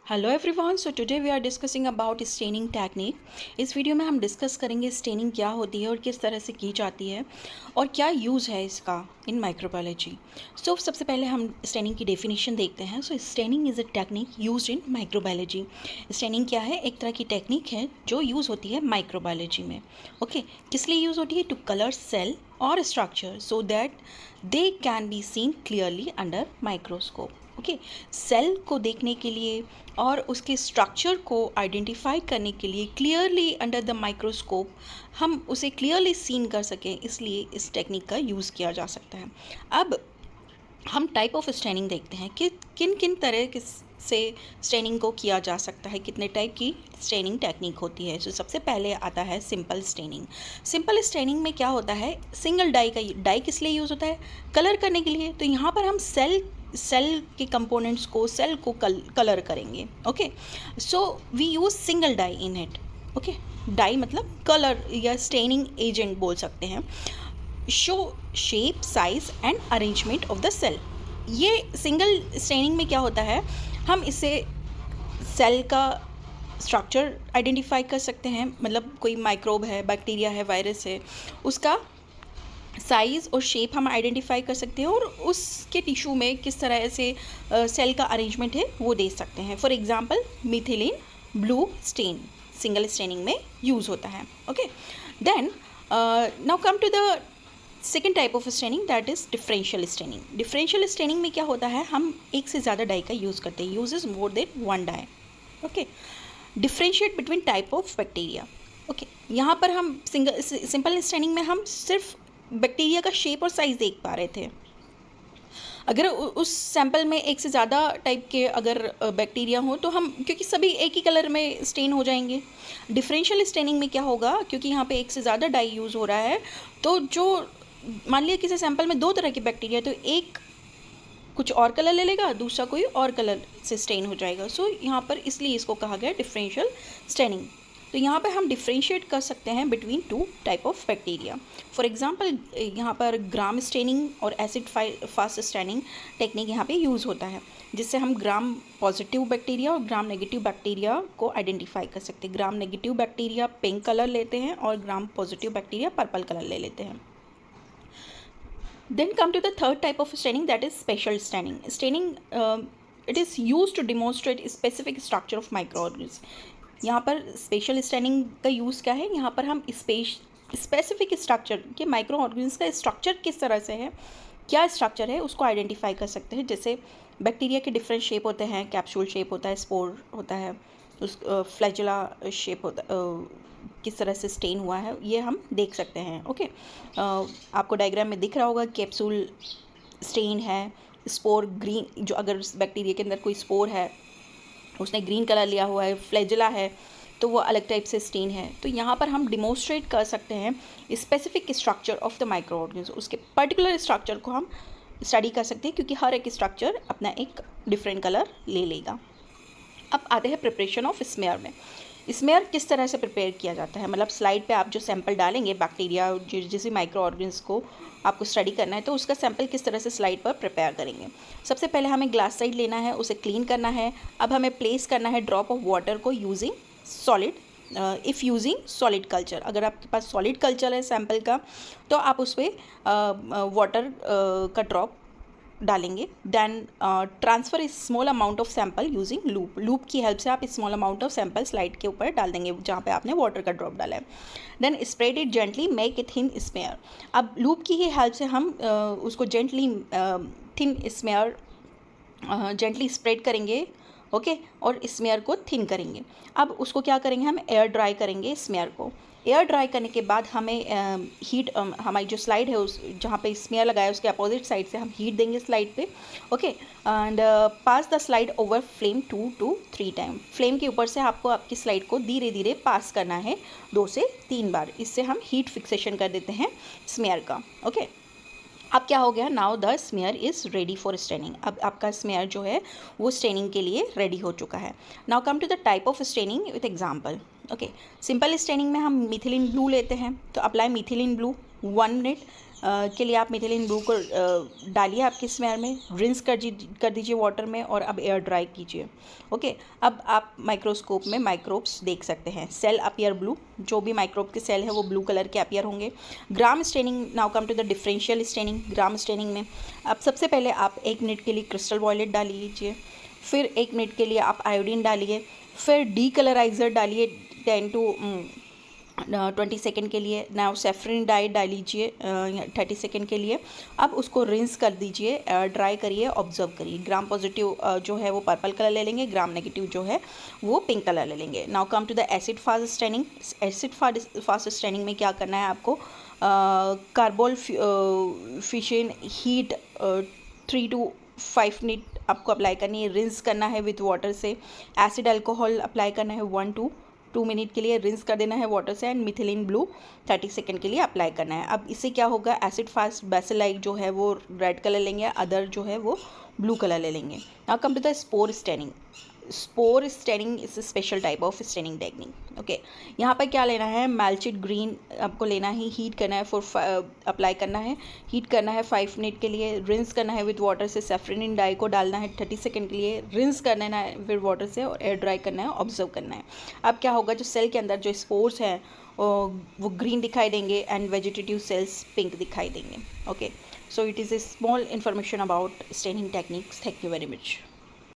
Hello everyone, so today we are discussing about staining technique. इस video में हम discuss करेंगे स्टेनिंग क्या होती है और किस तरह से की जाती है और क्या यूज़ है इसका इन माइक्रोबायोलॉजी। सो सबसे पहले हम स्टेनिंग की डेफिनेशन देखते हैं। So staining is a technique used in microbiology. Staining क्या है? एक तरह की टेक्निक है जो यूज़ होती है माइक्रोबायोलॉजी में। ओके, किस लिए यूज़ होती है? टू कलर सेल और structure so that they can be seen clearly under microscope. Okay, cell को देखने के लिए और उसके स्ट्रक्चर को आइडेंटिफाई करने के लिए क्लियरली अंडर द माइक्रोस्कोप हम उसे क्लियरली सीन कर सकें, इसलिए इस टेक्निक का यूज़ किया जा सकता है। अब हम टाइप ऑफ स्टेनिंग देखते हैं कि किन किन तरह से स्टेनिंग को किया जा सकता है, कितने टाइप की स्टेनिंग टेक्निक होती है। तो सबसे पहले आता है सिंपल स्टेनिंग। सिंपल स्टेनिंग में क्या होता है? सिंगल डाई किस लिए यूज़ होता है? कलर करने के लिए। तो यहाँ पर हम सेल के कंपोनेंट्स को, सेल को कलर करेंगे। Okay, so we use single dye in it. Okay, dye मतलब कलर या स्टेनिंग एजेंट बोल सकते हैं। Show shape, size and arrangement of the cell. ये सिंगल स्टेनिंग में क्या होता है? हम इससे सेल का स्ट्रक्चर आइडेंटिफाई कर सकते हैं, मतलब कोई माइक्रोब है, बैक्टीरिया है, वायरस है, उसका साइज़ और शेप हम आइडेंटिफाई कर सकते हैं और उसके टिश्यू में किस तरह से सेल का अरेंजमेंट है वो दे सकते हैं। For example methylene blue stain single staining में यूज़ होता है। Okay, then now come to the second type of staining, that is differential staining. Differential staining में क्या होता है? हम एक से ज़्यादा डाई का यूज़ करते हैं, use is more than one dye. Okay, differentiate between type of bacteria. Okay, यहाँ पर हम सिंपल स्टेनिंग में हम सिर्फ बैक्टीरिया का शेप और साइज़ देख पा रहे थे। अगर उस सैंपल में एक से ज़्यादा टाइप के अगर बैक्टीरिया हो तो हम, क्योंकि सभी एक ही कलर में स्टेन हो जाएंगे। डिफरेंशियल स्टेनिंग में क्या होगा? क्योंकि यहाँ पे एक से ज़्यादा डाई यूज़ हो रहा है, तो जो मान लिया किसी सैंपल में दो तरह के बैक्टीरिया, तो एक कुछ और कलर ले लेगा, दूसरा कोई और कलर से स्टेन हो जाएगा। सो यहाँ पर इसलिए इसको कहा गया डिफरेंशियल स्टेनिंग। तो यहाँ पर हम डिफ्रेंशिएट कर सकते हैं between two type of bacteria. For example यहाँ पर ग्राम स्टेनिंग और एसिड फास्ट स्टेनिंग टेक्निक यहाँ पे यूज़ होता है, जिससे हम ग्राम पॉजिटिव बैक्टीरिया और ग्राम नेगेटिव बैक्टीरिया को आइडेंटिफाई कर सकते हैं। Gram negative bacteria pink colour लेते हैं और gram positive bacteria purple colour ले लेते हैं। Then come to the third type of staining, that is special staining. Staining it is used to demonstrate specific structure of microorganisms. यहाँ पर special staining का use क्या है? यहाँ पर हम स्पेसिफिक स्ट्रक्चर के माइक्रो ऑर्गेनिज्म का स्ट्रक्चर किस तरह से है, क्या स्ट्रक्चर है, उसको आइडेंटिफाई कर सकते हैं। जैसे बैक्टीरिया के डिफरेंट शेप होते हैं, कैप्सूल शेप होता है, स्पोर होता है, उस फ्लैजुला शेप होता किस तरह से स्टेन हुआ है, ये हम देख सकते हैं। ओके, आपको डायग्राम में दिख रहा होगा कैप्सूल स्टेन है, स्पोर ग्रीन, जो अगर बैक्टीरिया के अंदर कोई स्पोर है उसने ग्रीन कलर लिया हुआ है, फ्लैजुला है तो वो अलग टाइप से स्टेन है। तो यहाँ पर हम डिमोन्स्ट्रेट कर सकते हैं specific structure of the micro organism, उसके पर्टिकुलर स्ट्रक्चर को हम स्टडी कर सकते हैं, क्योंकि हर एक स्ट्रक्चर अपना एक डिफरेंट कलर ले लेगा। अब आते हैं प्रिपरेशन ऑफ स्मेयर में। स्मेयर किस तरह से प्रिपेयर किया जाता है? मतलब स्लाइड पे आप जो सैंपल डालेंगे बैक्टीरिया जैसे माइक्रो ऑर्गेनिज्म को आपको स्टडी करना है, तो उसका सैंपल किस तरह से स्लाइड पर प्रिपेयर करेंगे। सबसे पहले हमें ग्लास साइड लेना है, उसे क्लीन करना है। अब हमें प्लेस करना है ड्रॉप ऑफ वाटर को using solid, if using solid culture. अगर आपके पास सॉलिड कल्चर है सैंपल का तो आप उस पर वाटर का ड्रॉप डालेंगे। Then transfer small amount of sample using loop की हेल्प से आप small amount of sample slide के ऊपर डाल देंगे जहाँ पे आपने वाटर का ड्रॉप डाला है। Then spread it gently, make it thin smear. अब लूप की ही हेल्प से हम उसको gently thin smear gently spread करेंगे। ओके, और स्मेयर को थिन करेंगे। अब उसको क्या करेंगे? हम एयर ड्राई करेंगे स्मेयर को। एयर ड्राई करने के बाद हमें हीट, हमारी जो स्लाइड है उस जहाँ पे स्मेयर लगाया है उसके अपोजिट साइड से हम हीट देंगे स्लाइड पे। Okay, and pass the slide over flame 2 to 3 time. Flame के ऊपर से आपको आपकी स्लाइड को धीरे धीरे पास करना है 2 से 3 बार। इससे हम हीट फिक्सेशन कर देते हैं स्मेयर का। ओके, अब क्या हो गया? Now the smear is ready for staining. अब आपका स्मेयर जो है वो स्टेनिंग के लिए रेडी हो चुका है। Now come to the type of staining with example. Okay, simple staining में हम मिथिलीन ब्लू लेते हैं, तो अप्लाई मिथिलीन ब्लू 1 मिनट के लिए आप मिथिलीन ब्लू को डालिए आपके स्मेयर में, रिंस कर दीजिए वाटर में और अब एयर ड्राई कीजिए। ओके, अब आप माइक्रोस्कोप में माइक्रोब्स देख सकते हैं। सेल अपीयर ब्लू, जो भी माइक्रोब के सेल है वो ब्लू कलर के अपीयर होंगे। Gram staining, now come to the differential staining. Gram staining में अब सबसे पहले आप 1 मिनट के लिए क्रिस्टल वॉयलेट डाल लीजिए, फिर 1 मिनट के लिए आप आयोडीन डालिए, फिर डी कलराइज़र डालिए 10 to 20 सेकेंड के लिए। नाउ सेफ्रिन डाई डाल लीजिए 30 सेकेंड के लिए। अब उसको रिंस कर दीजिए, ड्राई करिए, ऑब्जर्व करिए। ग्राम पॉजिटिव जो है वो पर्पल कलर ले लेंगे, ग्राम नेगेटिव जो है वो पिंक कलर ले लेंगे। Now come to the acid fast staining. Acid fast staining में क्या करना है आपको, carbol fuchsin heat 3 to 5 minute आपको अप्लाई करनी है, रिंस करना है विथ वाटर से। एसिड अल्कोहल अप्लाई करना है 1 to 2 मिनट के लिए, रिंस कर देना है वाटर से। एंड मिथिलीन ब्लू 30 सेकेंड के लिए अप्लाई करना है। अब इससे क्या होगा, एसिड फास्ट बेसिलाइट जो है वो रेड कलर लेंगे, अदर जो है वो ब्लू कलर ले लेंगे। Now come to the spore staining. Spore staining is a special type of staining technique. Okay, यहाँ पर क्या लेना है, मैल्चिड ग्रीन आपको लेना है, हीट करना है अप्लाई करना है, हीट करना है 5 मिनट के लिए, रिंस करना है विथ वाटर से। सेफ्रिन डाई को डालना है 30 सेकेंड के लिए, रिंस करना है विथ वाटर से और एयर ड्राई करना है, ऑब्जर्व करना है। अब क्या होगा, जो सेल के अंदर जो स्पोर्स हैं वो ग्रीन दिखाई देंगे एंड वेजिटेटिव सेल्स पिंक दिखाई देंगे। Okay, so it is a small information about staining techniques. Thank you very much.